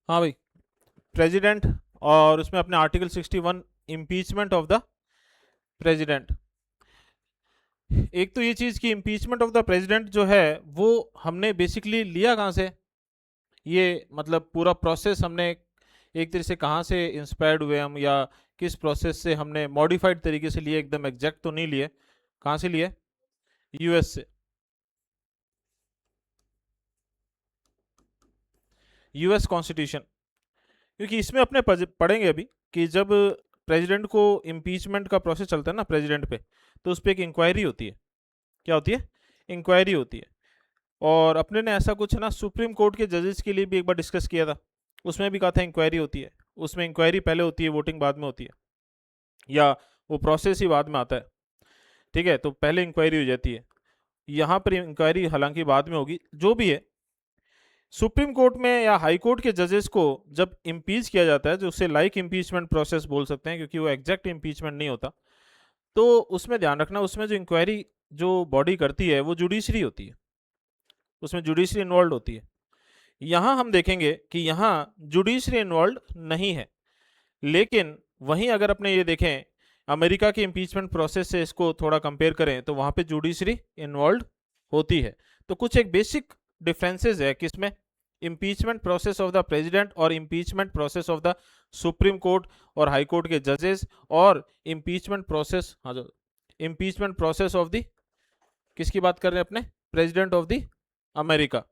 हाँ भाई, प्रेसिडेंट और उसमें अपने article 61 impeachment of the president. एक तो ये चीज़ कि इम्पीचमेंट ऑफ द प्रेसिडेंट जो है वो हमने बेसिकली लिया कहाँ से, ये मतलब पूरा प्रोसेस हमने एक तरह से कहाँ से इंस्पायर्ड हुए हम, या किस प्रोसेस से हमने मॉडिफाइड तरीके से लिए, एकदम एग्जैक्ट तो नहीं लिए। कहाँ से लिए? यूएस से। यूएस कॉन्स्टिट्यूशन, क्योंकि इसमें अपने पढ़ेंगे अभी कि जब प्रेसिडेंट को इम्पीचमेंट का प्रोसेस चलता है ना प्रेसिडेंट पे, तो उस पर एक इंक्वायरी होती है। क्या होती है? इंक्वायरी होती है। और अपने ने ऐसा कुछ है ना सुप्रीम कोर्ट के जजेस के लिए भी एक बार डिस्कस किया था, उसमें भी कहा था इंक्वायरी होती है। उसमें इंक्वायरी पहले होती है, वोटिंग बाद में होती है, या वो प्रोसेस ही बाद में आता है। ठीक है, तो पहले इंक्वायरी हो जाती है। यहाँ पर इंक्वायरी हालांकि बाद में होगी, जो भी है। सुप्रीम कोर्ट में या हाई कोर्ट के जजेस को जब इम्पीच किया जाता है, जो उसे लाइक इम्पीचमेंट प्रोसेस बोल सकते हैं, क्योंकि वो एग्जैक्ट इम्पीचमेंट नहीं होता, तो उसमें ध्यान रखना, उसमें जो इंक्वायरी जो बॉडी करती है वो जुडिशरी होती है, उसमें जुडिशरी इन्वॉल्व होती है। यहाँ हम देखेंगे कि यहाँ जुडिशरी इन्वॉल्व नहीं है, लेकिन वहीं अगर अपने ये देखें अमेरिका के इम्पीचमेंट प्रोसेस से इसको थोड़ा कंपेयर करें, तो वहाँ पे जुडिशरी इन्वॉल्व होती है। तो कुछ एक बेसिक डिफरेंसेस है किसमें, impeachment process of the president और impeachment process of the supreme court और हाई कोर्ट के जजेस, और इम्पीचमेंट प्रोसेस, हाँ जो इम्पीचमेंट प्रोसेस ऑफ द, किसकी बात कर रहे हैं अपने, प्रेसिडेंट ऑफ द अमेरिका।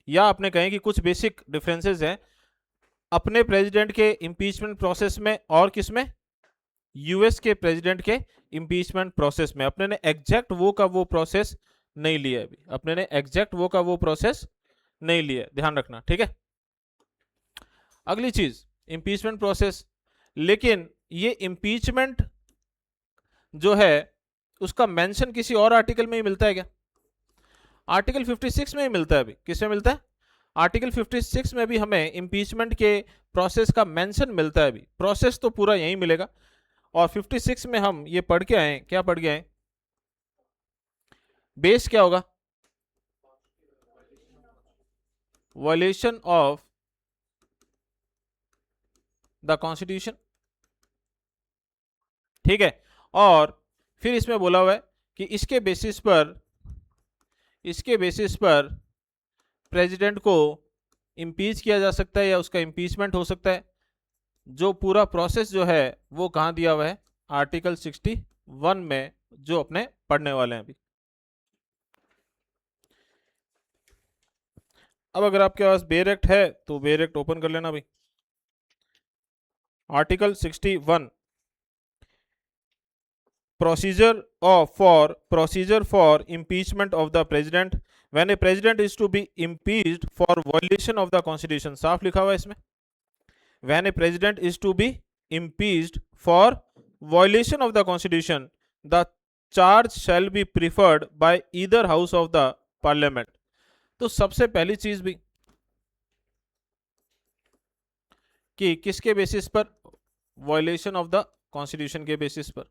या आपने कहें कि कुछ बेसिक डिफरेंसेस हैं अपने प्रेसिडेंट के इम्पीचमेंट प्रोसेस में और किसमें, यूएस के प्रेसिडेंट के इम्पीचमेंट प्रोसेस में। अपने ने एग्जैक्ट वो का वो प्रोसेस नहीं लिया अभी, अपने ने एग्जैक्ट वो का वो प्रोसेस नहीं लिया, ध्यान रखना, ठीक है। अगली चीज इम्पीचमेंट प्रोसेस, लेकिन ये इम्पीचमेंट जो है उसका मेंशन किसी और आर्टिकल में ही मिलता है क्या? आर्टिकल 56 में ही मिलता है। अभी किसमें मिलता है? आर्टिकल 56 में भी हमें इम्पीचमेंट के प्रोसेस का मेंशन मिलता है। अभी प्रोसेस तो पूरा यही मिलेगा। और 56 में हम ये पढ़ के आए, क्या पढ़ के आए, बेस क्या होगा, वायलेशन ऑफ द कॉन्स्टिट्यूशन, ठीक है। और फिर इसमें बोला हुआ है कि इसके बेसिस पर प्रेसिडेंट को इम्पीच किया जा सकता है या उसका इम्पीचमेंट हो सकता है। जो पूरा प्रोसेस जो है वो कहाँ दिया हुआ है, आर्टिकल 61 में, जो अपने पढ़ने वाले हैं अभी। अब अगर आपके पास बेयर एक्ट है तो बेयर एक्ट ओपन कर लेना भाई। Article 61, procedure for impeachment of the president when a president is to be impeached for violation of the constitution। साफ लिखा हुआ है इसमें, when a president is to be impeached for violation of the constitution, the charge shall be preferred by either house of the parliament। तो सबसे पहली चीज भी कि किसके बेसिस पर, वायलेशन ऑफ द कॉन्स्टिट्यूशन के बेसिस पर।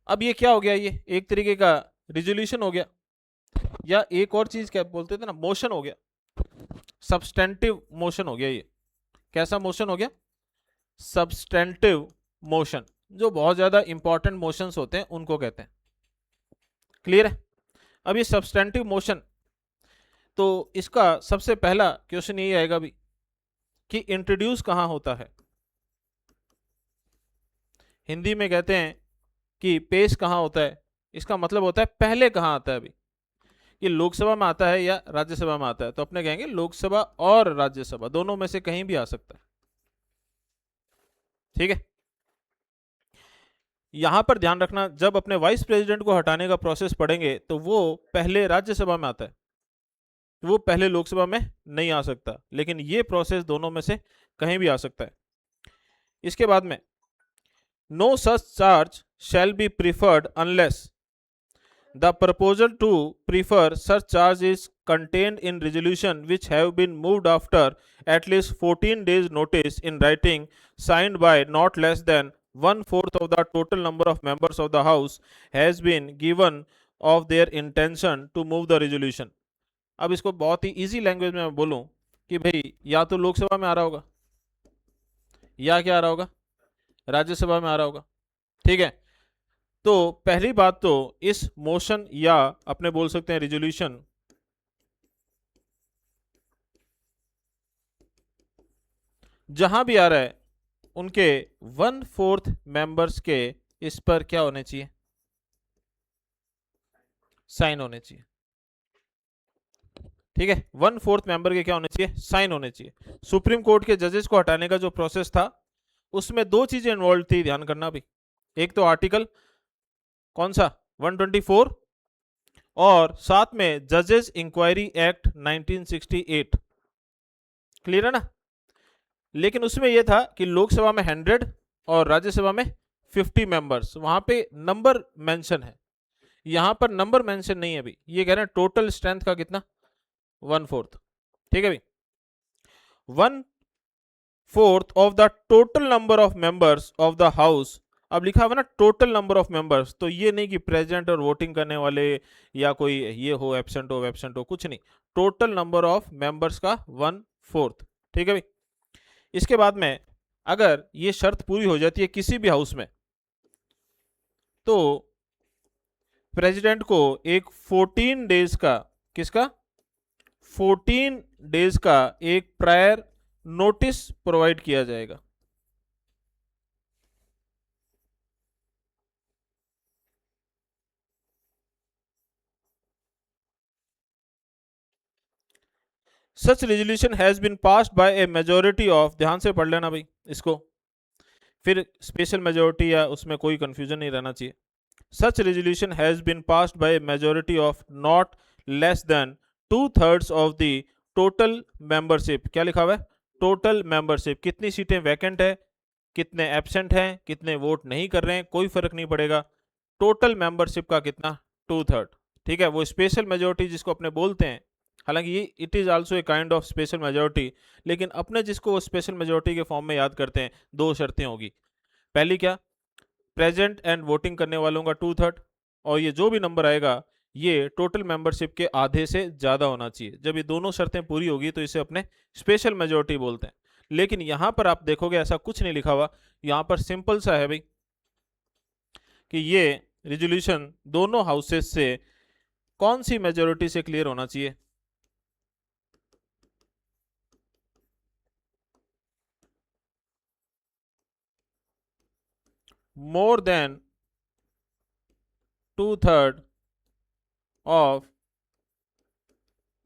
अब ये क्या हो गया, ये एक तरीके का रिजोल्यूशन हो गया, या एक और चीज क्या बोलते थे ना, मोशन हो गया, सब्सटेंटिव मोशन हो गया। ये कैसा मोशन हो गया, सब्सटेंटिव मोशन। जो बहुत ज्यादा इंपॉर्टेंट मोशंस होते हैं उनको कहते हैं। क्लियर है? अब ये सब्सटेंटिव मोशन, तो इसका सबसे पहला क्वेश्चन यही आएगा भी कि इंट्रोड्यूस कहां होता है। हिंदी में कहते हैं कि पेश कहां होता है, इसका मतलब होता है पहले कहां आता है। अभी ये लोकसभा में आता है या राज्यसभा में आता है, तो अपने कहेंगे लोकसभा और राज्यसभा दोनों में से कहीं भी आ सकता है, ठीक है। यहां पर ध्यान रखना, जब अपने वाइस प्रेसिडेंट को हटाने का प्रोसेस पढ़ेंगे तो वो पहले राज्यसभा में आता है, वो पहले लोकसभा में नहीं आ सकता, लेकिन ये प्रोसेस दोनों में से कहीं भी आ सकता है। इसके बाद में no such charge shall be preferred unless the proposal to prefer such charge is contained in resolution which have been moved after at least 14 days notice in writing signed by not less than 1/4 of the total number of members of the house has been given of their intention to move the resolution. अब इसको बहुत ही easy language में मैं बोलूं कि भाई या तो लोकसभा में आ रहा होगा या क्या आ रहा होगा, राज्यसभा में आ रहा होगा। ठीक है, तो पहली बात तो इस मोशन या अपने बोल सकते हैं रिजोल्यूशन जहां भी आ रहा है उनके 1/4 मेंबर्स के इस पर क्या होने चाहिए, साइन होने चाहिए। ठीक है, 1/4 मेंबर के क्या होने चाहिए, साइन होने चाहिए। सुप्रीम कोर्ट के जजेस को हटाने का जो प्रोसेस था उसमें दो चीजें इन्वॉल्व थी, ध्यान करना भी। एक तो आर्टिकल कौन सा 124 और साथ में जजेस इंक्वायरी एक्ट 1968, क्लियर है ना। लेकिन उसमें यह था कि लोकसभा में 100 और राज्यसभा में 50 मेंबर्स, वहां पे नंबर मेंशन है, यहां पर नंबर मेंशन नहीं है अभी। ये कह रहे हैं टोटल स्ट्रेंथ का कितना, 1/4। ठीक है भाई, 1/4 of the total number of members of the house. अब लिखा हुआ ना टोटल नंबर ऑफ मेंबर्स, तो ये नहीं कि प्रेजेंट और वोटिंग करने वाले या कोई ये हो एब्सेंट हो, कुछ नहीं, टोटल नंबर ऑफ मेंबर्स का 1/4। ठीक है भाई, इसके बाद में अगर ये शर्त पूरी हो जाती है किसी भी हाउस में, तो प्रेसिडेंट को एक 14 डेज का, किसका, 14 डेज का एक प्रायर नोटिस प्रोवाइड किया जाएगा। Such resolution has been passed by a majority of, ध्यान से पढ़ लेना भाई इसको, फिर स्पेशल मेजोरिटी या उसमें कोई कंफ्यूजन नहीं रहना चाहिए। Such resolution has been passed by a majority of not less than 2/3 of the total membership. क्या लिखा हुआ है, टोटल मेंबरशिप, कितनी सीटें वैकेंट है, कितने एब्सेंट हैं, कितने वोट नहीं कर रहे हैं, कोई फर्क नहीं पड़ेगा, टोटल मेंबरशिप का कितना, 2/3। ठीक है, वो स्पेशल मेजोरिटी जिसको अपने बोलते हैं, हालांकि ये it is also a kind of special majority, लेकिन अपने जिसको वो स्पेशल मेजोरिटी के फॉर्म में याद करते हैं, दो शर्तें होगी। पहली क्या, प्रेजेंट एंड वोटिंग करने वालों का 2/3, और ये जो भी नंबर आएगा ये टोटल मेंबरशिप के आधे से ज्यादा होना चाहिए। जब ये दोनों शर्तें पूरी होगी तो इसे अपने स्पेशल मेजोरिटी बोलते हैं। लेकिन यहां पर आप देखोगे ऐसा कुछ नहीं लिखा हुआ, यहां पर सिंपल सा है भाई कि ये रिजोल्यूशन दोनों हाउसेस से कौन सी मेजोरिटी से क्लियर होना चाहिए, मोर than 2/3 of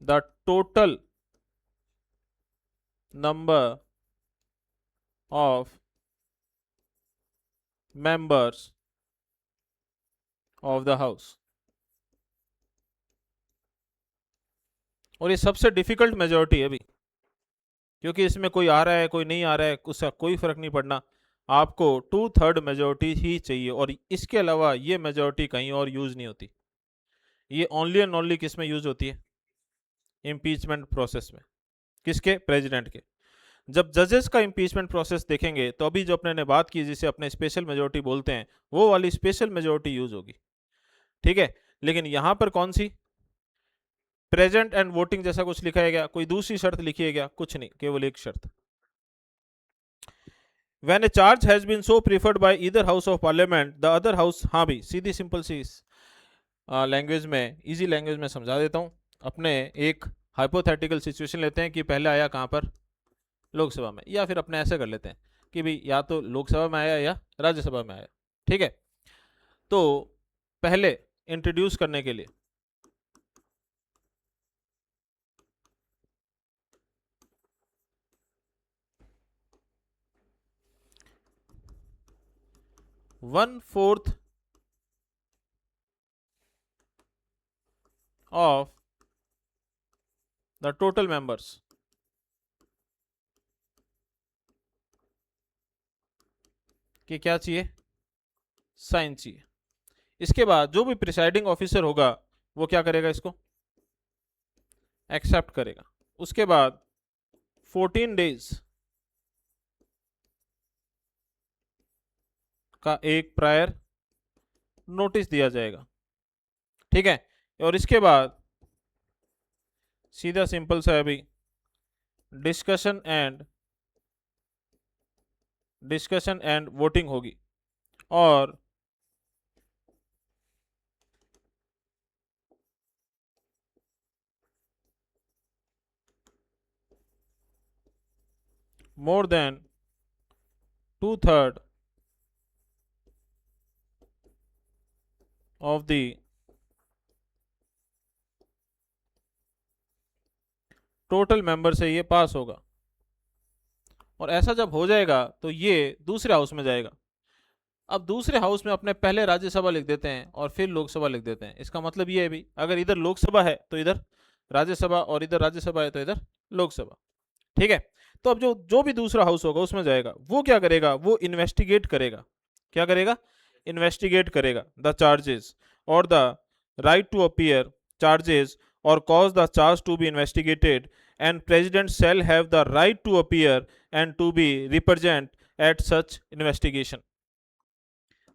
the total number of members of the house। और ये सबसे डिफिकल्ट मेजोरिटी है भी, क्योंकि इसमें कोई आ रहा है कोई नहीं आ रहा है उसका कोई फर्क नहीं पड़ना, आपको 2/3 मेजोरिटी ही चाहिए। और इसके अलावा ये मेजोरिटी कहीं और यूज नहीं होती, ये ओनली एंड ओनली किस में यूज होती है, इम्पीचमेंट प्रोसेस में। किसके, प्रेसिडेंट के। जब जजेस का इम्पीचमेंट प्रोसेस देखेंगे तो अभी जो अपने ने बात की जिसे अपने स्पेशल मेजोरिटी बोलते हैं, वो वाली स्पेशल मेजोरिटी यूज होगी। ठीक है, लेकिन यहां पर कौन सी, प्रेजेंट एंड वोटिंग जैसा कुछ लिखा है क्या, कोई दूसरी शर्त लिखी है क्या, कुछ नहीं, केवल एक शर्त। When a charge has been so preferred by either house of parliament, the other house, हाँ भाई सीधी सिंपल सी लैंग्वेज में, इजी लैंग्वेज में समझा देता हूँ। अपने एक हाइपोथेटिकल सिचुएशन लेते हैं कि पहले आया कहाँ पर, लोकसभा में, या फिर अपने ऐसे कर लेते हैं कि भाई या तो लोकसभा में आया या राज्यसभा में आया। ठीक है, तो पहले इंट्रोड्यूस करने के लिए 1/4 of the total members कि क्या चाहिए, साइन चाहिए। इसके बाद जो भी प्रिसाइडिंग ऑफिसर होगा वो क्या करेगा, इसको एक्सेप्ट करेगा। उसके बाद 14 डेज का एक प्रायर नोटिस दिया जाएगा, ठीक है। और इसके बाद सीधा सिंपल सा है अभी, डिस्कशन एंड वोटिंग होगी। और more than 2/3 of the total member से ये पास होगा। और ऐसा जब हो जाएगा तो ये दूसरे हाउस में जाएगा। अब दूसरे हाउस में अपने पहले राज्यसभा लिख देते हैं और फिर लोकसभा लिख देते हैं। इसका मतलब ये है भी, अगर इधर लोकसभा है तो इधर राज्यसभा, और इधर राज्यसभा है तो इधर लोकसभा, ठीक है। तो अब जो जो भी दूसरा हाउस होगा उसमें जाएगा, वो क्या करेगा, वो इन्वेस्टिगेट करेगा। क्या करेगा? इन्वेस्टिगेट करेगा द चार्जेस और the right to appear charges और cause the charge to be investigated, and president shall have the right to appear and to be represent at such investigation।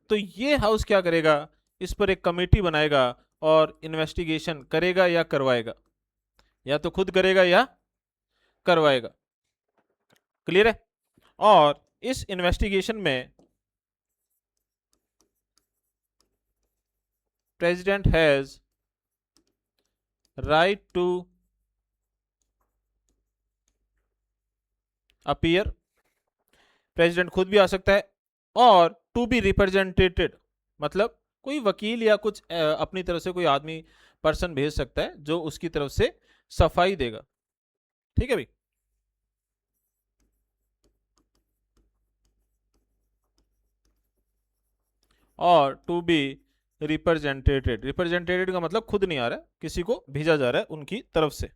तो ये हाउस क्या करेगा, इस पर एक कमेटी बनाएगा और इन्वेस्टिगेशन करेगा या करवाएगा, या तो खुद करेगा या करवाएगा। क्लियर है? और इस इन्वेस्टिगेशन में president has right to appear, president खुद भी आ सकता है, और टू बी रिप्रेजेंटेटेड मतलब कोई वकील या कुछ अपनी तरफ से कोई आदमी पर्सन भेज सकता है जो उसकी तरफ से सफाई देगा, ठीक है भाई। और टू बी रिप्रेजेंटेटेड, रिप्रेजेंटेटेड का मतलब खुद नहीं आ रहा है, किसी को भेजा जा रहा है उनकी तरफ से।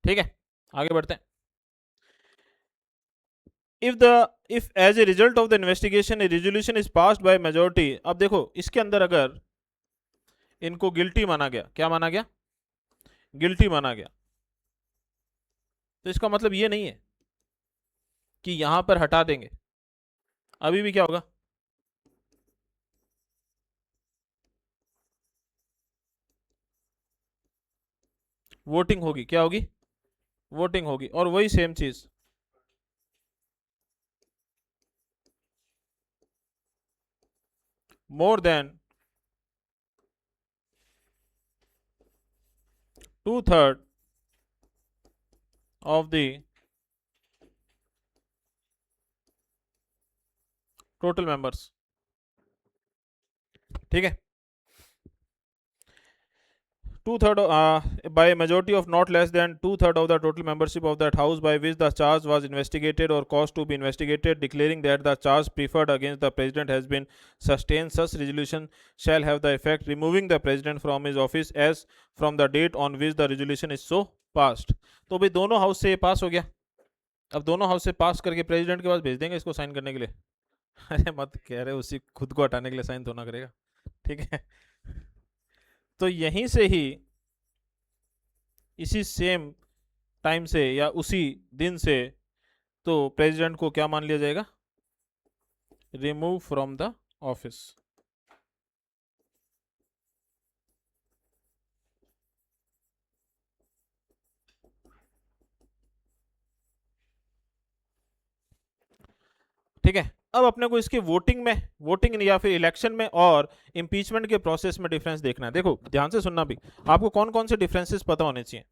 ठीक है, आगे बढ़ते हैं। if as a result of the investigation a resolution is passed by majority, अब देखो इसके अंदर अगर इनको गिल्टी माना गया, क्या माना गया? गिल्टी माना गया, तो इसका मतलब ये नहीं है कि यहां पर हटा देंगे। अभी भी क्या होगा? वोटिंग होगी। क्या होगी? वोटिंग होगी। और वही सेम चीज, मोर than 2/3 of the total members, ठीक है। 2/3 by a majority of not less than 2/3 of the total membership of that house by which the charge was investigated or caused to be investigated, declaring that the charge preferred against the president has been sustained, such resolution shall have the effect removing the president from his office as from the date on which the resolution is so passed। तो भाई दोनों house से ये पास हो गया। अब दोनों house से पास करके प्रेसिडेंट के पास भेज देंगे इसको साइन करने के लिए। अरे मत कह रहे, उसी खुद को हटाने के लिए साइन तो ना करेगा, ठीक है। तो यहीं से ही इसी सेम टाइम से या उसी दिन से तो प्रेसिडेंट को क्या मान लिया जाएगा? Remove from the office. ठीक है। अब अपने को इसके वोटिंग या फिर इलेक्शन में और इंपीचमेंट के प्रोसेस में डिफरेंस देखना है। देखो ध्यान से सुनना भी, आपको कौन कौन से डिफरेंसेस पता होने चाहिए।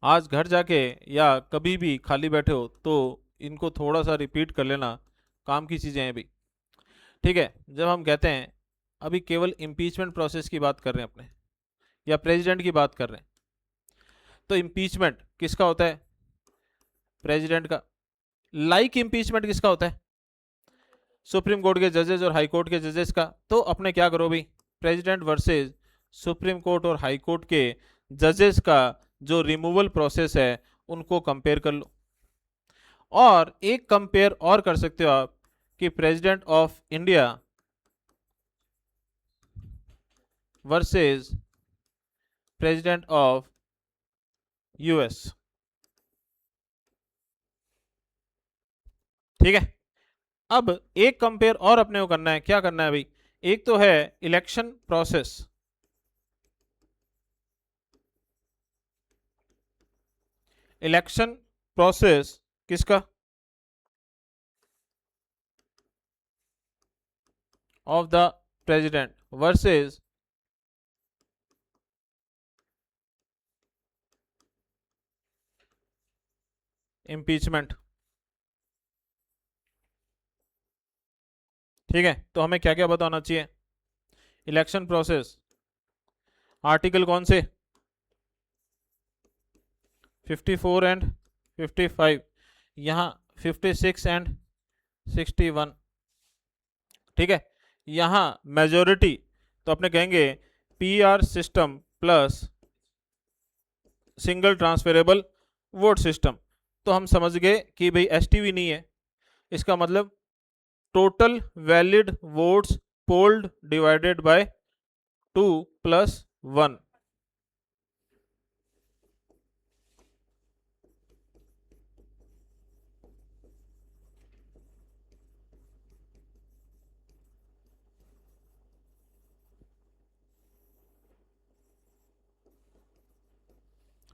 आज घर जाके या कभी भी खाली बैठे हो तो इनको थोड़ा सा रिपीट कर लेना, काम की चीज़ें हैं भी, ठीक है। जब हम कहते हैं अभी केवल इम्पीचमेंट प्रोसेस की बात कर रहे हैं अपने, या प्रेसिडेंट की बात कर रहे हैं, तो इम्पीचमेंट किसका होता है? प्रेसिडेंट का। लाइक इम्पीचमेंट किसका होता है? सुप्रीम कोर्ट के जजेस और हाई कोर्ट के जजेस का। तो अपने क्या करो भाई, प्रेसिडेंट वर्सेस सुप्रीम कोर्ट और हाई कोर्ट के जजेस का जो रिमूवल प्रोसेस है उनको कंपेयर कर लो। और एक कंपेयर और कर सकते हो आप कि president of India versus president of US. ठीक है, अब एक कंपेयर और अपने को करना है। क्या करना है भाई? एक तो है इलेक्शन प्रोसेस, इलेक्शन प्रोसेस किसका? Of the president versus impeachment. ठीक है, तो हमें क्या क्या बताना चाहिए? इलेक्शन प्रोसेस, आर्टिकल कौन से? 54 एंड 55, यहाँ 56 एंड 61। ठीक है, यहाँ मेजोरिटी तो अपने कहेंगे PR system plus single transferable vote system. तो हम समझ गए कि भाई एसटीवी नहीं है, इसका मतलब total valid votes polled divided by 2 + 1।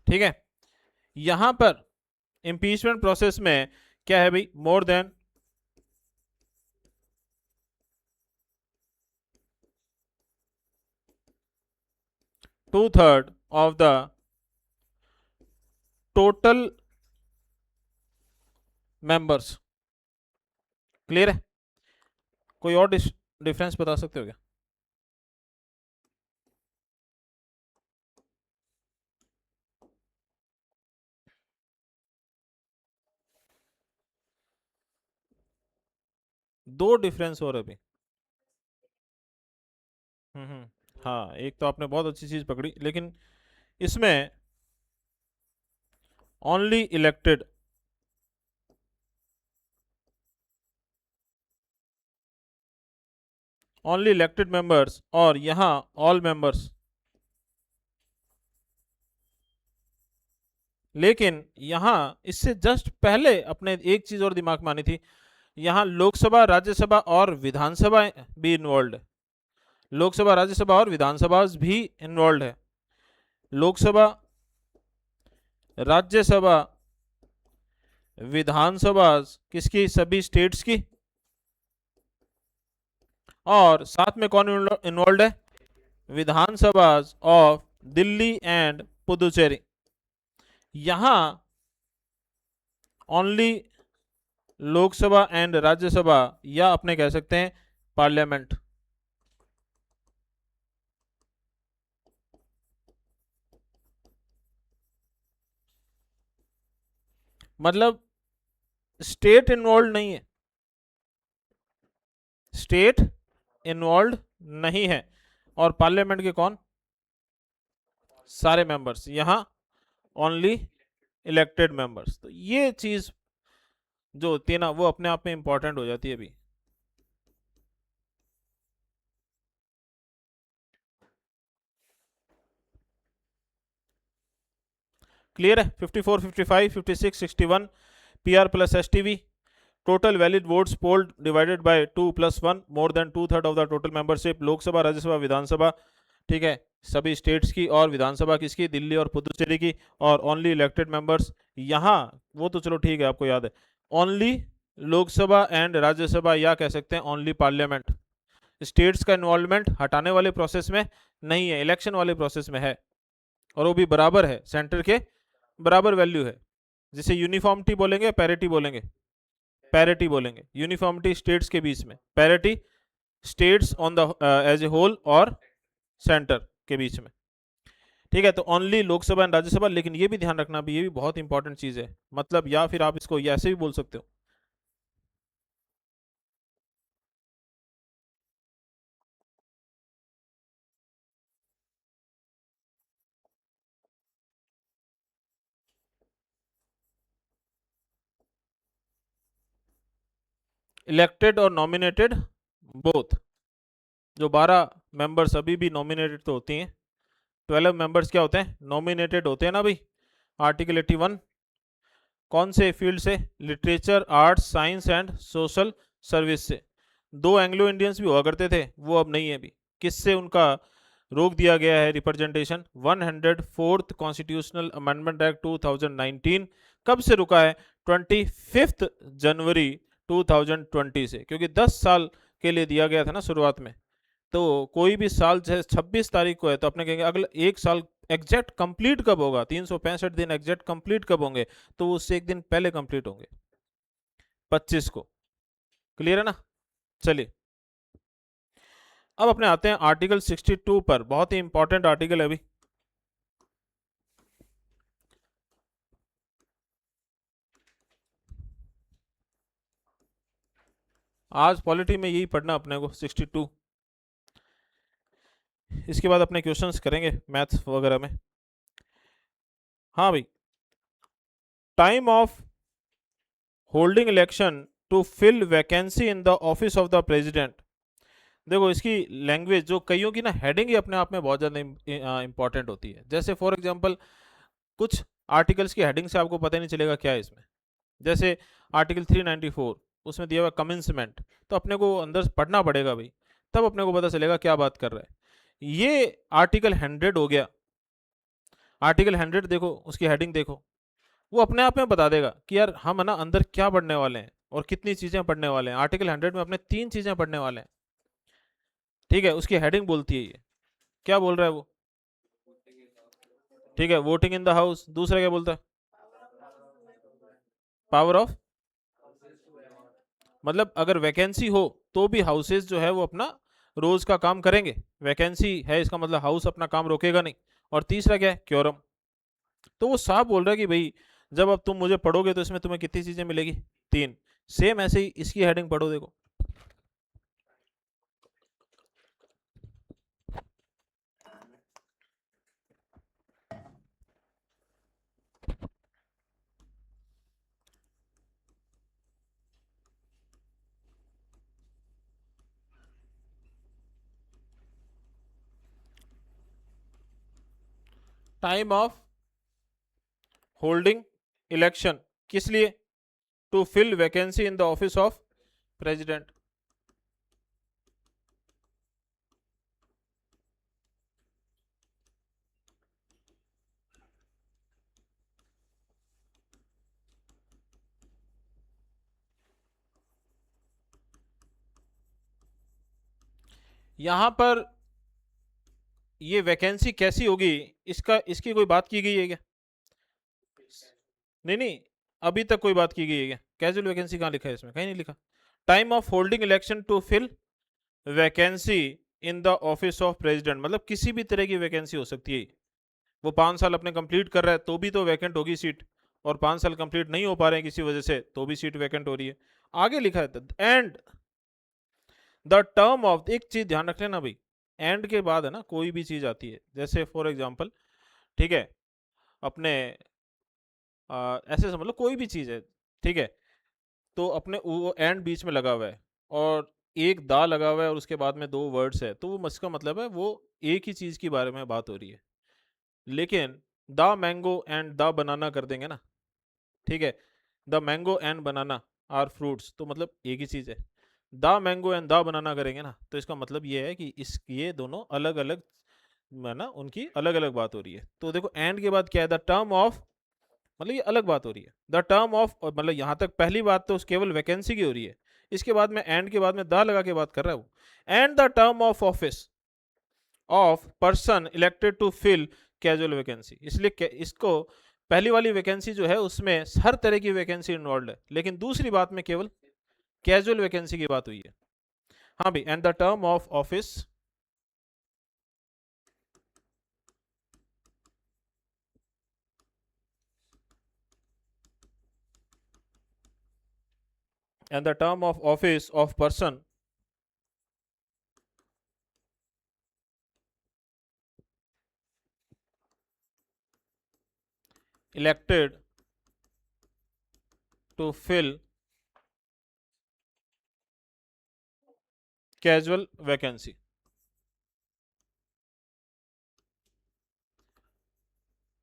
ठीक है, यहां पर इंपीचमेंट प्रोसेस में क्या है भाई? मोर than 2/3 of the total members. Clear है? कोई और डिफरेंस बता सकते हो क्या? दो डिफरेंस और अभी। हाँ, एक तो आपने बहुत अच्छी चीज पकड़ी, लेकिन इसमें only elected, only elected members, और यहां ऑल मेंबर्स। लेकिन यहां इससे जस्ट पहले अपने एक चीज और दिमाग में आनी थी, यहां लोकसभा, राज्यसभा और विधानसभा भी इन्वॉल्व है। लोकसभा, राज्यसभा और विधानसभा भी इन्वॉल्व है। लोकसभा, राज्यसभा, विधानसभा किसकी? सभी स्टेट्स की। और साथ में कौन इन्वॉल्व है? विधानसभा ऑफ दिल्ली एंड पुदुचेरी। यहां ओनली लोकसभा एंड राज्यसभा, या अपने कह सकते हैं पार्लियामेंट। मतलब स्टेट इन्वॉल्व नहीं है, स्टेट इन्वॉल्व नहीं है। और पार्लियामेंट के कौन? सारे मेंबर्स। यहां ओनली इलेक्टेड मेंबर्स। तो ये चीज जो होती है ना, वो अपने आप में इंपॉर्टेंट हो जाती है अभी। क्लियर है? 54, 55, 56, 61 PR plus STV, total valid votes polled divided by 2 + 1, more than 2/3 of the total membership. Lok Sabha, Rajya Sabha, Vidhan Sabha, ठीक है, सभी स्टेट्स की, और विधानसभा किसकी? दिल्ली और पुदुचेरी की। और ओनली इलेक्टेड मेंबर्स, यहाँ वो तो चलो ठीक है, आपको याद है। ओनली लोकसभा एंड राज्यसभा, या कह सकते हैं ओनली पार्लियामेंट। स्टेट्स का इन्वॉल्वमेंट हटाने वाले प्रोसेस में नहीं है, इलेक्शन वाले प्रोसेस में है। और वो भी बराबर है, सेंटर के बराबर वैल्यू है, जिसे यूनिफॉर्मिटी बोलेंगे, पैरिटी बोलेंगे। पैरिटी बोलेंगे, यूनिफॉर्मिटी स्टेट्स के बीच में, parity states on the as a whole और सेंटर के बीच में। ठीक है, तो ओनली लोकसभा एंड राज्यसभा। लेकिन ये भी ध्यान रखना भी, ये भी बहुत इंपॉर्टेंट चीज है। मतलब, या फिर आप इसको ऐसे भी बोल सकते हो, इलेक्टेड और नॉमिनेटेड बोथ। जो 12 मेंबर्स अभी भी नॉमिनेटेड तो होती हैं, 12 मेंबर्स क्या होते हैं, नॉमिनेटेड होते हैं ना भाई। आर्टिकल 81 कौन से फील्ड से, literature, arts, science and social service से। दो एंग्लो इंडियंस भी हुआ करते थे, वो अब नहीं है अभी। किससे उनका रोक दिया गया है representation, 104th constitutional amendment act 2019 कब से रुका है, 25 जनवरी 2020 से, क्योंकि 10 साल के लिए दिया गया था ना शुरुआत में। तो कोई भी साल जैसे 26 तारीख को है तो अपने कहेंगे अगला एक साल एग्जैक्ट कंप्लीट कब होगा, 365 दिन एग्जैक्ट कंप्लीट कब होंगे, तो उससे एक दिन पहले कंप्लीट होंगे, 25 को। क्लियर है ना। चलिए अब अपने आते हैं आर्टिकल 62 पर, बहुत ही इंपॉर्टेंट आर्टिकल है अभी। आज पॉलिटी में यही पढ़ना अपने को 62। इसके बाद अपने क्वेश्चंस करेंगे मैथ्स वगैरह में। हाँ भाई, time of holding election to fill vacancy in the office of the president. देखो इसकी लैंग्वेज, जो कईयों की ना हेडिंग ही अपने आप में बहुत ज़्यादा इंपॉर्टेंट होती है। जैसे फॉर एग्जांपल कुछ आर्टिकल्स की हेडिंग से आपको पता नहीं चलेगा क्या है इसमें। जैसे आर्टिकल 394 उसमें दिया हुआ कमिंसमेंट, तो अपने को अंदर से पढ़ना पड़ेगा भाई, तब अपने को पता चलेगा क्या बात कर रहा है। ये आर्टिकल 100 हो गया। आर्टिकल 100 देखो, उसकी हेडिंग देखो, वो अपने आप में बता देगा कि यार हम है ना अंदर क्या पढ़ने वाले हैं और कितनी चीज़ें पढ़ने वाले हैं। आर्टिकल 100 में अपने 3 चीज़ें पढ़ने वाले हैं। ठीक है, उसकी हेडिंग बोलती है ये, क्या बोल रहा है वो। ठीक है, वोटिंग इन द हाउस। दूसरा क्या बोलता है, पावर ऑफ, मतलब अगर वैकेंसी हो तो भी हाउसेस जो है वो अपना रोज का काम करेंगे। वैकेंसी है इसका मतलब हाउस अपना काम रोकेगा नहीं। और तीसरा क्या है, क्योरम। तो वो साफ बोल रहा है कि भाई जब अब तुम मुझे पढ़ोगे तो इसमें तुम्हें कितनी चीजें मिलेगी, 3। सेम ऐसे ही इसकी हेडिंग पढ़ो, देखो। टाइम ऑफ होल्डिंग इलेक्शन, किस लिए, to fill vacancy in the office of president. यहां पर ये वैकेंसी कैसी होगी, इसका इसकी कोई बात की गई है क्या, नहीं नहीं, अभी तक कोई बात की गई है क्या, कैजुअल वैकेंसी कहाँ लिखा है इसमें, कहीं नहीं लिखा। Time of holding election to fill vacancy in the office of president, मतलब किसी भी तरह की वैकेंसी हो सकती है। वो 5 साल अपने कंप्लीट कर रहा है तो भी तो वैकेंट होगी सीट, और 5 साल कंप्लीट नहीं हो पा रहे हैं किसी वजह से तो भी सीट वैकेंट हो रही है। आगे लिखा है एंड द टर्म ऑफ, एक चीज ध्यान रख लेना भाई, एंड के बाद है ना कोई भी चीज आती है, जैसे फॉर एग्जाम्पल, ठीक है, अपने ऐसे समझ लो कोई भी चीज है, ठीक है, तो अपने वो एंड बीच में लगा हुआ है और एक दा लगा हुआ है और उसके बाद में 2 वर्ड्स है, तो वो इसका मतलब है वो एक ही चीज के बारे में बात हो रही है। लेकिन the mango and the banana कर देंगे ना, ठीक है, the mango and banana are fruits, तो मतलब एक ही चीज है। The mango and the banana करेंगे ना तो इसका मतलब ये है कि इस ये दोनों अलग अलग है ना, उनकी अलग अलग बात हो रही है। तो देखो एंड के बाद क्या है, द टर्म ऑफ, मतलब ये अलग बात हो रही है। द टर्म ऑफ, मतलब यहाँ तक पहली बात तो केवल वैकेंसी की हो रही है, इसके बाद में एंड के बाद में द लगा के बात कर रहा है वो। And the term of office of person elected to fill casual vacancy, इसलिए इसको पहली वाली वैकेंसी जो है उसमें हर तरह की वैकेंसी इन्वॉल्व है, लेकिन दूसरी बात में केवल कैजुअल वैकेंसी की बात हुई है। हाँ भाई, and the term of office, and the term of office of person elected to fill casual vacancy.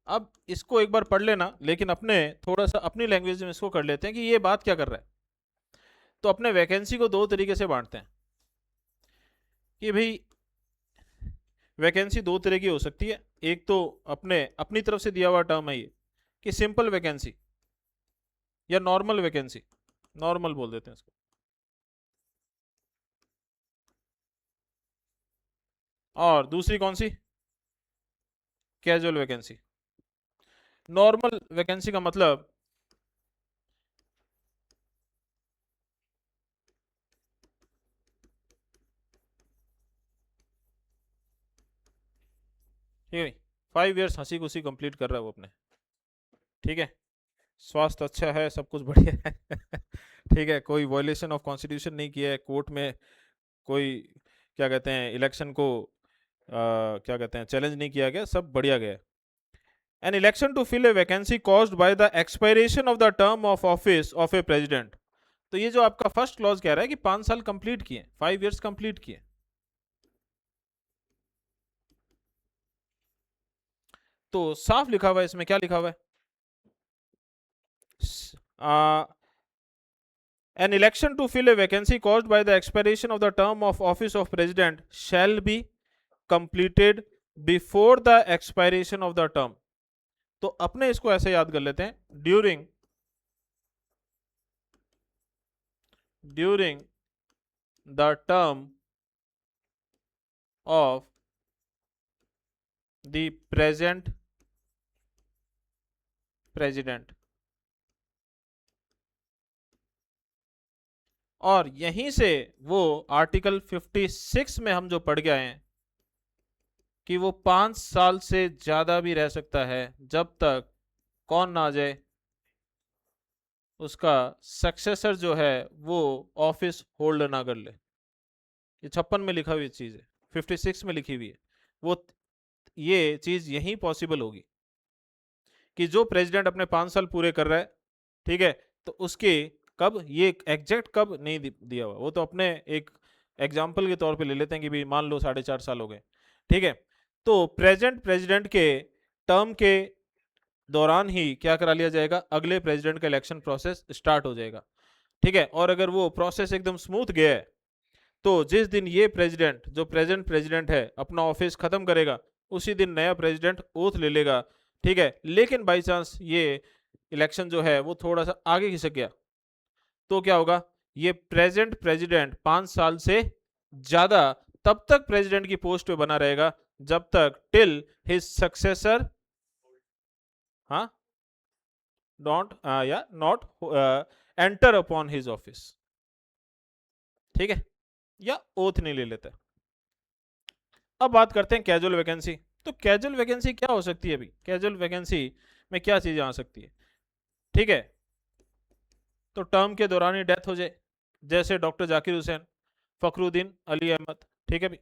अब इसको एक बार पढ़ लेना, लेकिन अपने थोड़ा सा अपनी लैंग्वेज में इसको कर लेते हैं कि ये बात क्या कर रहा है। तो अपने वैकेंसी को दो तरीके से बांटते हैं कि भाई वैकेंसी दो तरह की हो सकती है। एक तो अपने अपनी तरफ से दिया हुआ टर्म है ये, कि सिंपल वैकेंसी या नॉर्मल वैकेंसी, नॉर्मल बोल देते हैं इसको। और दूसरी कौन सी? Casual vacancy. नॉर्मल वैकेंसी का मतलब ठीक है, 5 ईयर्स हंसी खुशी कंप्लीट कर रहा है वो अपने, ठीक है, स्वास्थ्य अच्छा है, सब कुछ बढ़िया है ठीक है, कोई वायलेशन ऑफ कॉन्स्टिट्यूशन नहीं किया है, कोर्ट में कोई क्या कहते हैं इलेक्शन को क्या कहते हैं चैलेंज नहीं किया गया, सब बढ़िया गया। An election to fill a vacancy caused by the expiration of the term of office of a president. तो ये जो आपका फर्स्ट क्लॉज कह रहा है कि 5 साल कंप्लीट किए, 5 ईयर्स कंप्लीट किए, तो साफ लिखा हुआ है इसमें, क्या लिखा हुआ है? An election to fill a vacancy caused by the expiration of the term of office of president shall be completed before the expiration of the term। तो अपने इसको ऐसे याद कर लेते हैं, during the term of the present president. और यहीं से वो आर्टिकल 56 में हम जो पढ़ गए हैं कि वो 5 साल से ज्यादा भी रह सकता है जब तक कौन ना आ जाए, उसका सक्सेसर जो है वो ऑफिस होल्ड ना कर ले। ये 56 में लिखा हुई चीज है, 56 में लिखी हुई है वो। ये चीज यही पॉसिबल होगी कि जो प्रेसिडेंट अपने 5 साल पूरे कर रहा है, ठीक है, तो उसके कब, ये एग्जैक्ट कब नहीं दिया हुआ, वो तो अपने एक एग्जाम्पल के तौर पे ले लेते हैं कि भाई मान लो 4.5 साल हो गए, ठीक है, तो प्रेजेंट प्रेसिडेंट के टर्म के दौरान ही क्या करा लिया जाएगा, अगले प्रेसिडेंट का इलेक्शन प्रोसेस स्टार्ट हो जाएगा, ठीक है। और अगर वो प्रोसेस एकदम स्मूथ गया है तो जिस दिन ये प्रेसिडेंट जो प्रेजेंट प्रेसिडेंट है अपना ऑफिस खत्म करेगा, उसी दिन नया प्रेसिडेंट ओथ ले लेगा, ठीक है। लेकिन बाई चांस ये इलेक्शन जो है वो थोड़ा सा आगे खिसक गया, तो क्या होगा, ये प्रेजेंट प्रेसिडेंट 5 साल से ज्यादा तब तक प्रेसिडेंट की पोस्ट पे बना रहेगा जब तक टिल हिज सक्सेसर, हाँ, डोंट या not enter upon his office, ठीक है, या ओथ नहीं ले लेता। अब बात करते हैं कैजुअल वैकेंसी। तो कैजुअल वैकेंसी क्या हो सकती है अभी, कैजुअल वैकेंसी में क्या चीजें आ सकती है, ठीक है, तो टर्म के दौरान ही डेथ हो जाए, जैसे डॉक्टर जाकिर हुसैन, फखरुद्दीन अली अहमद, ठीक है भी,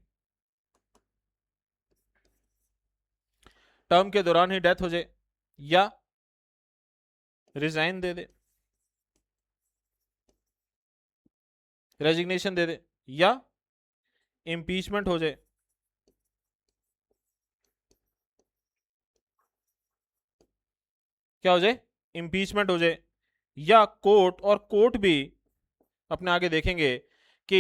टर्म के दौरान ही डेथ हो जाए, या रिजाइन दे दे, रेजिग्नेशन दे दे, या इम्पीचमेंट हो जाए, क्या हो जाए, इम्पीचमेंट हो जाए, या कोर्ट, और कोर्ट भी अपने आगे देखेंगे कि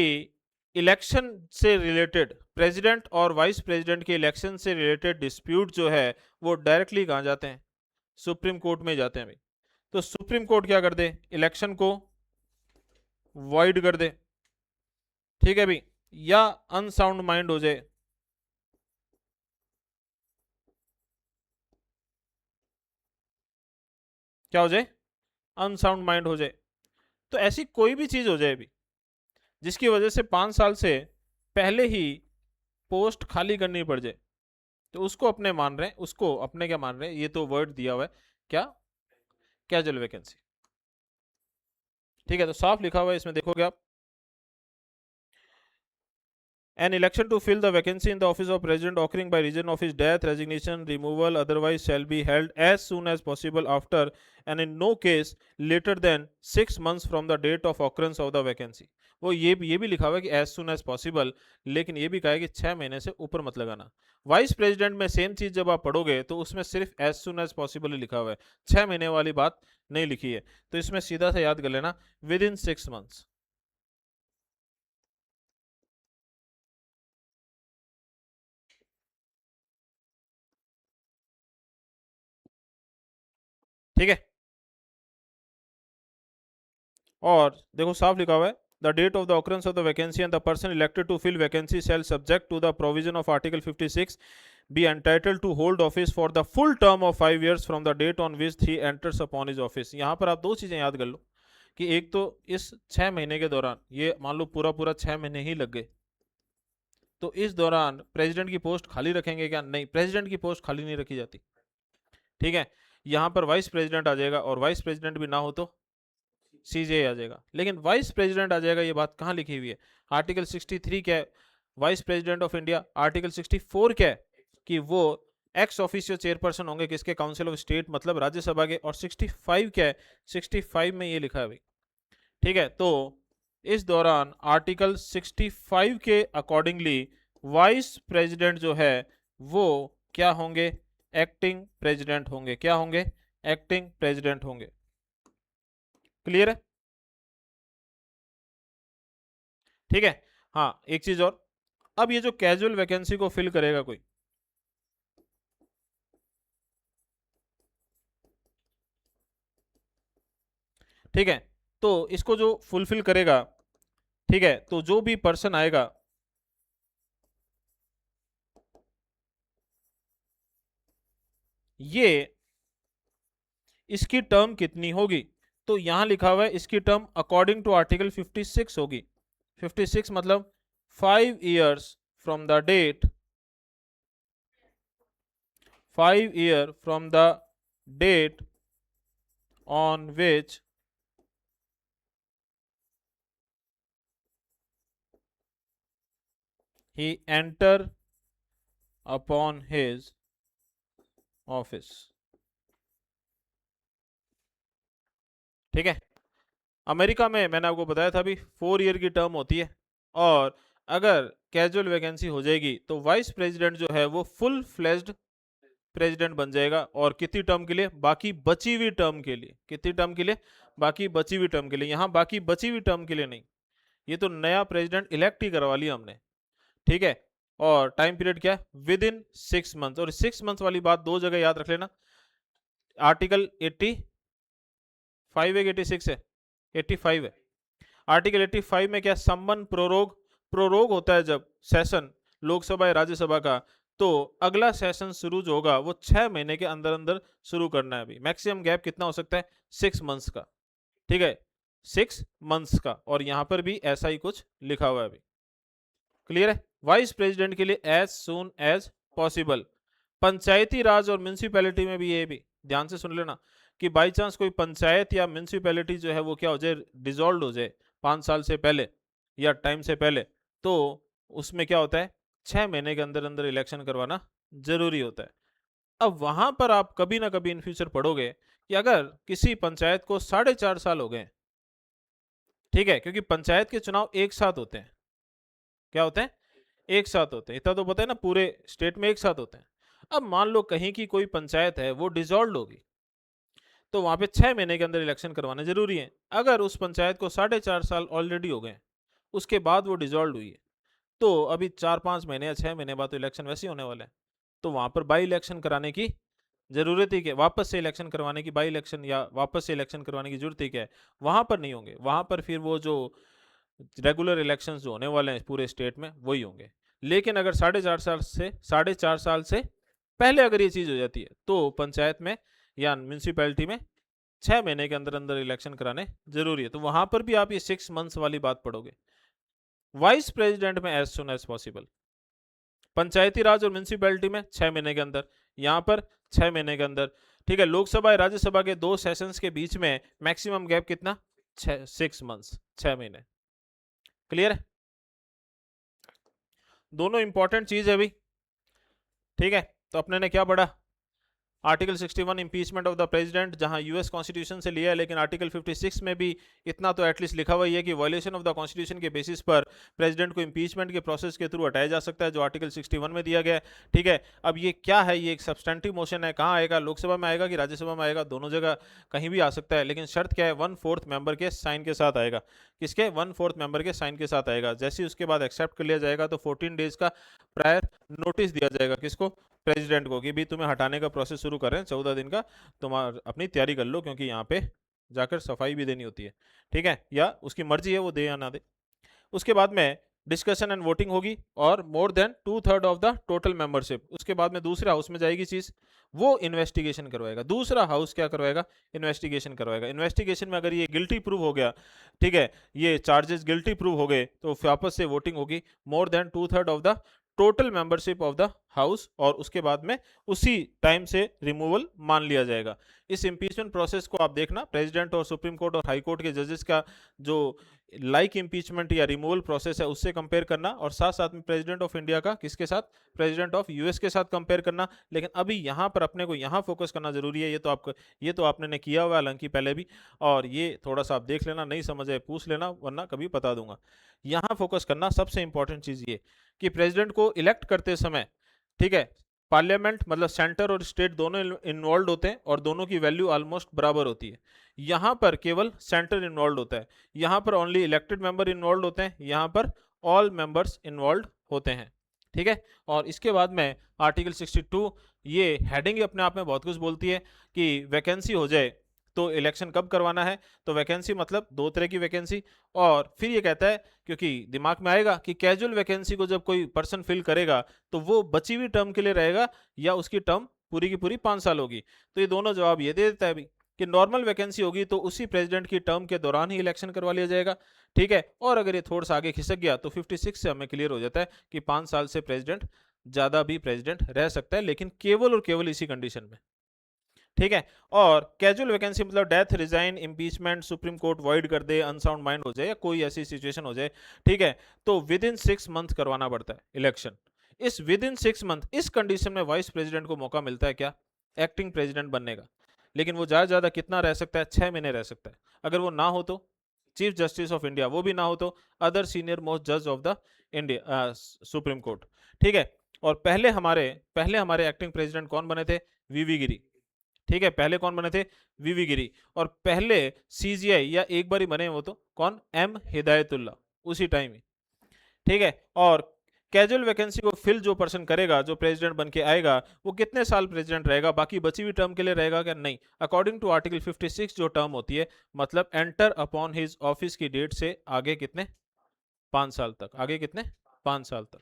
इलेक्शन से रिलेटेड प्रेसिडेंट और वाइस प्रेसिडेंट के इलेक्शन से रिलेटेड डिस्प्यूट जो है वो डायरेक्टली कहाँ जाते हैं, सुप्रीम कोर्ट में जाते हैं भाई। तो सुप्रीम कोर्ट क्या कर दे, इलेक्शन को वॉइड कर दे, ठीक है भाई, या अनसाउंड माइंड हो जाए, क्या हो जाए, अनसाउंड माइंड हो जाए। तो ऐसी कोई भी चीज हो जाए भी जिसकी वजह से 5 साल से पहले ही पोस्ट खाली करनी पड़ जाए, तो उसको अपने मान रहे हैं, उसको अपने क्या मान रहे हैं, ये तो वर्ड दिया हुआ है, क्या, कैजुअल वैकेंसी, ठीक है। तो साफ लिखा हुआ है इसमें, देखोगे आप, An election to fill the vacancy in the office of president occurring by reason of his death, resignation, removal, otherwise shall be held as soon as possible after, and in no case later than 6 months from the date of occurrence of the vacancy. वो ये भी लिखा हुआ है कि as soon as possible, लेकिन ये भी कहा है कि 6 महीने से ऊपर मत लगाना. वाइस प्रेसिडेंट में सेम चीज जब आप पढ़ोगे तो उसमें सिर्फ as soon as possible ही लिखा हुआ है, 6 महीने वाली बात नहीं लिखी है. तो इसमें सीधा सा याद कर लेना within 6 months. ठीक है. और देखो साफ लिखा हुआ है the date of the occurrence of the vacancy and the person elected to fill vacancy shall subject to the provision of article 56 be entitled to hold office for the full term of 5 years from the date on which he enters upon his office. यहाँ पर आप दो चीजें याद कर लो कि एक तो इस 6 महीने के दौरान, ये मान लो पूरा पूरा 6 महीने ही लग गए, तो इस दौरान प्रेसिडेंट की पोस्ट खाली रखेंगे क्या? नहीं, प्रेसिडेंट की पोस्ट खाली नहीं रखी जाती. ठीक है, यहाँ पर वाइस प्रेसिडेंट आ जाएगा और वाइस प्रेसिडेंट भी ना हो तो सीजे आ जाएगा. लेकिन वाइस प्रेसिडेंट आ जाएगा, ये बात कहाँ लिखी हुई है? आर्टिकल 63 क्या है? Vice president of India. Article 64 क्या है? कि वो एक्स ऑफिशियो चेयरपर्सन होंगे किसके? काउंसिल ऑफ स्टेट, मतलब राज्यसभा के. और 65 क्या है? 65 में ये लिखा है भाई. ठीक है, तो इस दौरान आर्टिकल 65 के अकॉर्डिंगली वाइस प्रेसिडेंट जो है वो क्या होंगे? एक्टिंग प्रेसिडेंट होंगे. क्या होंगे? एक्टिंग प्रेसिडेंट होंगे. क्लियर है? ठीक है. हाँ, एक चीज और, अब ये जो कैजुअल वैकेंसी को फिल करेगा कोई, ठीक है, तो इसको जो फुलफिल करेगा, ठीक है, तो जो भी पर्सन आएगा, ये इसकी टर्म कितनी होगी? तो यहां लिखा हुआ है इसकी टर्म अकॉर्डिंग टू आर्टिकल 56 होगी. 56 मतलब 5 years from the date, 5 year from the date on which he enter upon his office. ठीक है, अमेरिका में मैंने आपको बताया था अभी 4 year की टर्म होती है, और अगर कैजुअल वैकेंसी हो जाएगी तो वाइस प्रेसिडेंट जो है वो फुल फ्लेज्ड प्रेसिडेंट बन जाएगा. और कितनी टर्म के लिए? बाकी बची हुई टर्म के लिए. कितनी टर्म के लिए? बाकी बची हुई टर्म के लिए. यहाँ बाकी बची हुई टर्म के लिए नहीं, ये तो नया प्रेसिडेंट इलेक्ट ही करवा लिया हमने. ठीक है, और टाइम पीरियड क्या है? With in 6 months. और 6 months वाली बात दो जगह याद रख लेना. आर्टिकल 85 है कि 86 है? 85 है. आर्टिकल 85 में क्या? सम्मन प्रोरोग. प्रोरोग होता है जब सेशन लोकसभा या राज्यसभा का, तो अगला सेशन शुरू जो होगा वो 6 महीने के अंदर अंदर शुरू करना है. अभी मैक्सिमम गैप कितना हो सकता है? 6 months का. ठीक है, 6 months का. और यहां पर भी ऐसा ही कुछ लिखा हुआ है अभी. क्लियर है? वाइस प्रेसिडेंट के लिए एज सून एज पॉसिबल. पंचायती राज और म्यूनसिपैलिटी में भी ये भी ध्यान से सुन लेना कि बाई चांस कोई पंचायत या म्यूनसिपैलिटी जो है वो क्या हो जाए? डिसॉल्व हो जाए 5 साल से पहले या टाइम से पहले, तो उसमें क्या होता है? 6 महीने के अंदर अंदर इलेक्शन करवाना जरूरी होता है. अब वहां पर आप कभी ना कभी इन फ्यूचर पढ़ोगे कि अगर किसी पंचायत को 4.5 साल हो गए, ठीक है, क्योंकि पंचायत के चुनाव एक साथ होते हैं. क्या होते हैं? एक साथ होते हैं. इतना तो पता है ना, पूरे स्टेट में एक साथ होते हैं. अब मान लो कहीं की कोई पंचायत है वो डिसॉल्व होगी, तो वहां पे 6 महीने के अंदर इलेक्शन करवाना जरूरी है. अगर उस पंचायत को 4.5 साल ऑलरेडी हो गए, उसके बाद वो डिसॉल्व हुई है, तो अभी 4-5 महीने या 6 महीने बाद तो इलेक्शन वैसे ही होने वाले हैं. तो वहां पर बाई इलेक्शन कराने की जरूरत ही क्या? वापस से इलेक्शन करवाने की, बाई इलेक्शन या वापस से इलेक्शन करवाने की जरूरत ही क्या है? वहां पर नहीं होंगे. वहां पर फिर वो जो रेगुलर इलेक्शंस जो होने वाले हैं पूरे स्टेट में वही होंगे. लेकिन अगर 4.5 साल से पहले अगर ये चीज हो जाती है तो पंचायत में या म्यूनसिपैलिटी में 6 महीने के अंदर अंदर इलेक्शन कराने जरूरी है. तो वहां पर भी आप ये 6 months वाली बात पढ़ोगे. वाइस प्रेसिडेंट में एज सुन एज पॉसिबल. पंचायती राज और म्यूनसिपैलिटी में 6 महीने के अंदर. यहां पर 6 महीने के अंदर. ठीक है, लोकसभा या राज्यसभा के 2 सेशंस के बीच में मैक्सिमम गैप कितना? 6 months, 6 महीने. क्लियर है? दोनों इंपॉर्टेंट चीज है अभी, ठीक है। तो अपने ने क्या पढ़ा, article 61 impeachment of the president, जहां यूएस कॉन्स्टिट्यूशन से लिया है, लेकिन आर्टिकल 56 में भी इतना तो एटलीस्ट लिखा हुआ ही है कि वायलेशन ऑफ द कॉन्स्टिट्यूशन के बेसिस पर प्रेसिडेंट को इम्पीचमेंट के प्रोसेस के थ्रू हटाया जा सकता है, जो आर्टिकल 61 में दिया गया है, ठीक है। अब ये क्या है, ये एक सब्सटेंटिव मोशन है, कहाँ आएगा, लोकसभा में आएगा कि राज्यसभा में आएगा, दोनों जगह कहीं भी आ सकता है, लेकिन शर्त क्या है, 1/4 मेंबर के साइन के साथ आएगा। किसके, 1/4 मेंबर के साइन के साथ आएगा। जैसे ही उसके बाद एक्सेप्ट कर लिया जाएगा तो 14 डेज का प्रायर नोटिस दिया जाएगा, किसको, प्रेसिडेंट को, कि भी तुम्हें हटाने का प्रोसेस शुरू कर रहे हैं, 14 दिन का तुम अपनी तैयारी कर लो, क्योंकि यहाँ पे जाकर सफाई भी देनी होती है, ठीक है, या उसकी मर्जी है वो दे या ना दे। उसके बाद में डिस्कशन एंड वोटिंग होगी, और मोर than 2/3 of the total membership. उसके बाद में दूसरे हाउस में जाएगी चीज, वो इन्वेस्टिगेशन करवाएगा। दूसरा हाउस क्या करवाएगा, इन्वेस्टिगेशन करवाएगा। इन्वेस्टिगेशन में अगर ये गिल्टी प्रूव हो गया, ठीक है, ये चार्जेस गिल्टी प्रूव हो गए, तो वापस से वोटिंग होगी, मोर than 2/3 of the total membership of the house, और उसके बाद में उसी टाइम से रिमूवल मान लिया जाएगा। इस इम्पीचमेंट प्रोसेस को आप देखना, प्रेसिडेंट और सुप्रीम कोर्ट और हाई कोर्ट के जजेस का जो लाइक इम्पीचमेंट या रिमूवल प्रोसेस है उससे कंपेयर करना, और साथ साथ में प्रेसिडेंट ऑफ इंडिया का किसके साथ, प्रेसिडेंट ऑफ यूएस के साथ कंपेयर करना। लेकिन अभी यहाँ पर अपने को यहाँ फोकस करना जरूरी है। ये तो आपने किया हुआ है हालांकि पहले भी, और ये थोड़ा सा आप देख लेना, नहीं समझ आए पूछ लेना, वरना कभी बता दूंगा। यहाँ फोकस करना सबसे इंपॉर्टेंट चीज ये कि प्रेसिडेंट को इलेक्ट करते समय, ठीक है, पार्लियामेंट मतलब सेंटर और स्टेट दोनों इन्वॉल्व होते हैं, और दोनों की वैल्यू ऑलमोस्ट बराबर होती है। यहाँ पर केवल सेंटर इन्वॉल्व होता है, यहाँ पर ओनली इलेक्टेड मेंबर इन्वॉल्व होते हैं, यहाँ पर ऑल मेंबर्स इन्वॉल्व होते हैं, ठीक है। और इसके बाद में आर्टिकल 62, ये हेडिंग अपने आप में बहुत कुछ बोलती है कि वैकेंसी हो जाए तो इलेक्शन कब करवाना है। तो वैकेंसी मतलब दो तरह की वैकेंसी, और फिर ये कहता है, क्योंकि दिमाग में आएगा कि कैजुअल वैकेंसी को जब कोई पर्सन फिल करेगा तो वो बची हुई टर्म के लिए रहेगा, या उसकी टर्म पूरी की पूरी 5 साल होगी। तो ये दोनों जवाब ये दे देता है अभी कि नॉर्मल वैकेंसी होगी तो उसी प्रेसिडेंट की टर्म के दौरान ही इलेक्शन करवा लिया जाएगा, ठीक है। और अगर ये थोड़ा सा आगे खिसक गया तो 56 से हमें क्लियर हो जाता है कि 5 साल से प्रेसिडेंट ज़्यादा भी प्रेसिडेंट रह सकता है, लेकिन केवल और केवल इसी कंडीशन में, ठीक है। और कैजुअल वैकेंसी मतलब death, resign, impeachment, supreme court void कर दे, अनसाउंड माइंड हो जाए, या कोई ऐसी सिचुएशन हो जाए, ठीक है, तो विद इन 6 मंथ करवाना पड़ता है इलेक्शन। इस विद इन 6 मंथ, इस कंडीशन में वाइस प्रेसिडेंट को मौका मिलता है क्या, एक्टिंग प्रेसिडेंट बनने का। लेकिन वो ज़्यादा ज़्यादा कितना रह सकता है, 6 महीने रह सकता है। अगर वो ना हो तो चीफ जस्टिस ऑफ इंडिया, वो भी ना हो तो अदर सीनियर मोस्ट जज of the India supreme court, ठीक है। और पहले हमारे एक्टिंग प्रेसिडेंट कौन बने थे, वीवी गिरी, ठीक है, पहले कौन बने थे, वीवी गिरी। और पहले सीजीआई या एक बार ही बने वो तो कौन, एम हिदायतुल्ला, उसी टाइम ही, ठीक है। और कैजुअल वैकेंसी को फिल जो पर्सन करेगा, जो प्रेसिडेंट बन के आएगा, वो कितने साल प्रेसिडेंट रहेगा, बाकी बची हुई टर्म के लिए रहेगा क्या, नहीं। अकॉर्डिंग टू आर्टिकल 56 जो टर्म होती है, मतलब एंटर अपॉन हिज ऑफिस की डेट से आगे कितने, 5 साल तक, आगे कितने, 5 साल तक,